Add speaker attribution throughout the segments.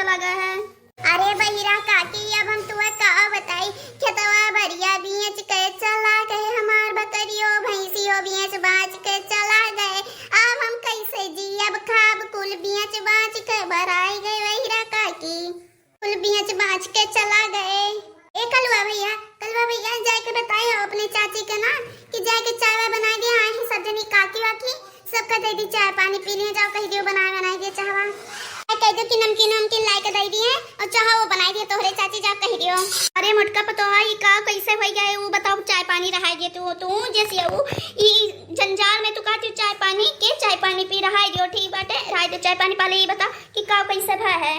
Speaker 1: चला गया है।
Speaker 2: अरे बहिरा काकी अब हम तुम्हें का बताई खेतवा भरिया बियच के चला गए, हमार बकरियों भैंसियों बियच बाँच के चला गए। अब हम कैसे जी अब खाब कुल बियच बाँच के भराई गए बहिरा काकी, कुल बियच बाँच के चला गए। ए कलवा भैया जाए के बताए हो अपने चाची के ना कि जाए के चाय बना दिया है सब जनी काकी वाकी सबका दे दी चाय पानी पीने जाओ कह दियो बनाए दे चाहवा कह दो कि नमकीन लाई के दे दिए और चाह वो बनाई दिए तोहरे चाची जाओ कह दियो।
Speaker 1: अरे मोटका पतोहा ई का कैसे हो गए वो बताओ, चाय पानी रहा दे तू जैसे वो ई जंजाल में तू कहती चाय पानी पी रहा है ठीक बाटे रहा दे चाय पानी पाले। ये बता कि का कैसे भा है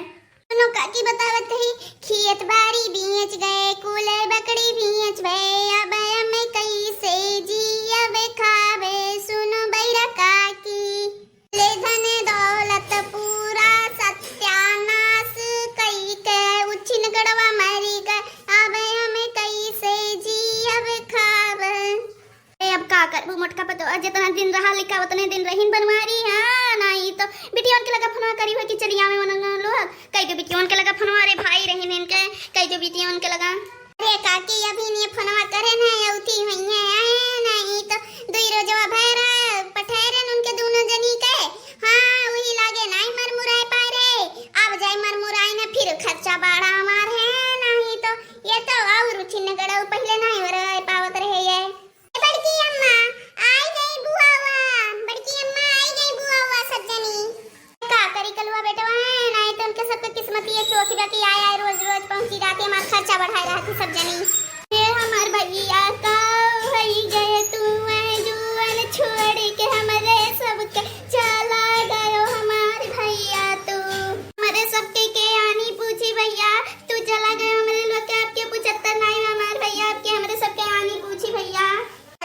Speaker 2: सुनो काकी बतावत ही खेत बाड़ी बेच गए कुल बकरी बेच गए, अब हम कैसे जी अब खावे सुनो बैरा काकी ले धन दौलत पूरा सत्यानाश कई के उछिन गड़वा मरी गए, अब हम कैसे जी अब खावे।
Speaker 1: अब का कर मोटका पतोहा जितना दिन रहा लिखा उतने दिन रहीन बनवारी हां नहीं तो बिटिया के लगा फोन करी हो कि चलिया में मनन लोग कई तो बिटिया के लगा फोन अरे भाई रहीन इनके कई तो बिटिया के लगा।
Speaker 2: अरे काकी अभी ने फोनवा करे ना औती हइया नहीं तो दुई रोजवा भरा पठेरन उनके दोनों जनी के हां वही लागे नहीं मरमुराए पाए रे, अब जाए मरमुराए ना फिर खर्चा बाड़ा हमार है नहीं तो ये तो और छिन गड़ो पहले नहीं हो रहा पावत रहे ये। बड़की अम्मा आई गई बुआवा, बड़की अम्मा आई गई बुआवा सब जनी का करी कलवा बेटवा है नहीं तो उनके सबके किस्मत ये चौकी बाकी आया रोज पहुंची जाती हमारा खर्चा बढ़ाई रहा थी सब जनी।
Speaker 1: ये हमार भैया का भई गए तू जुआन छोड़ के हमरे सबके चला गयो हमार भैया तू हमारे सबके के आनी पूछी भैया तू चला गयो हमरे लोग के आपके 75 नहीं हमार भैया आपके हमरे सबके आनी पूछी भैया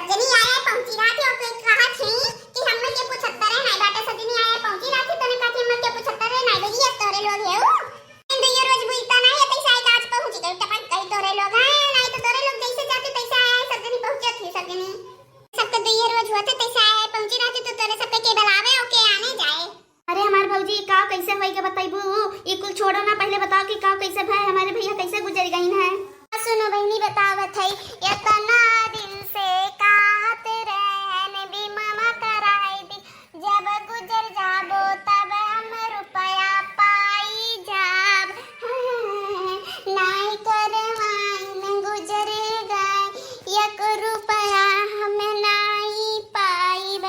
Speaker 2: सजनी आया पहुंची रात हो के कहा थी कि हमने के 75 है नहीं बाटे सजनी आया पहुंची रात तने का कि हमने के 75 है नहीं ये तोरे लोग है वो इन ये रोज बुईता नहीं है पैसा आए आज पहुंची गई टपक गई तोरे लोग है नहीं तो तोरे लोग जैसे जाते तैसे आए सजनी पहुंची थी सजनी सबके दो ये रोज होते तैसे आए पहुंची रात तो तोरे सबके के बुलावे ओके आने जाए।
Speaker 1: अरे हमार भौजी का कैसे होई के बताइबू ये कुल छोड़ो ना पहले बताओ कि का कैसे भाई हमारे भैया कैसे गुजर गई है।
Speaker 2: सुनो बहनी बतावत है इतना दिल से कात रहन भी मामा कराई दी जब गुजर जाबो तब हम रुपया पाई जाब नहीं करवाइन गुजर गए एक रुपया हम नहीं पाईब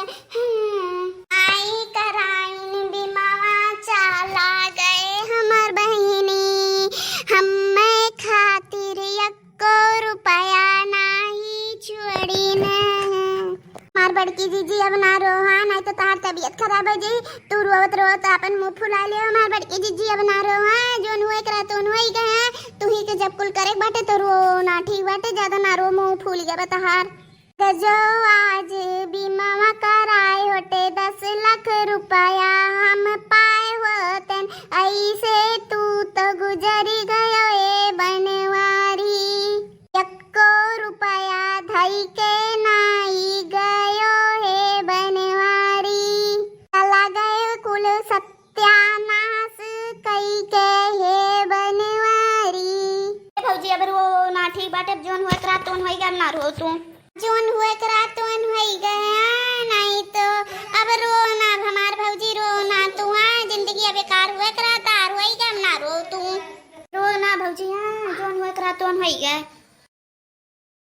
Speaker 2: आई कराइन भी मामा चला गए हमार बहनी हम खातिर एको रुपया नहीं छोड़ी न। मार बड़की जीजी अब ना रोहा नहीं तो तार तबीयत खराब हो जाई तू रोत अपन मुंह फुला ले। मार बड़की जीजी अब ना रोहा जोन हुए करा तो हुई गए तू ही के जब कुल करे बाटे तो रो ना ठीक बाटे ज्यादा ना रो मुंह फूल गया तहार गजो आज बीमा कराए होते 10 लाख रुपया हम पाए होतन ऐसे तू तो गुजरी गयो ए बनवारी एको रुपया धई के नहीं गयो हे बनवारी चला गए कुल सत्यानाश कई के हे बनवारी।
Speaker 1: भौजी अब रो ना ठीक बाटे जोन हुए करा तो होई गया ना रो तू
Speaker 2: जोन हुए करा तो होई गया नहीं तो अब रोना हमार भौजी रोना तू जिंदगी अब बेकार हुए करा तार होई गया ना रो तू
Speaker 1: रो ना भौजी हां जोन हुए करा तो होई गया।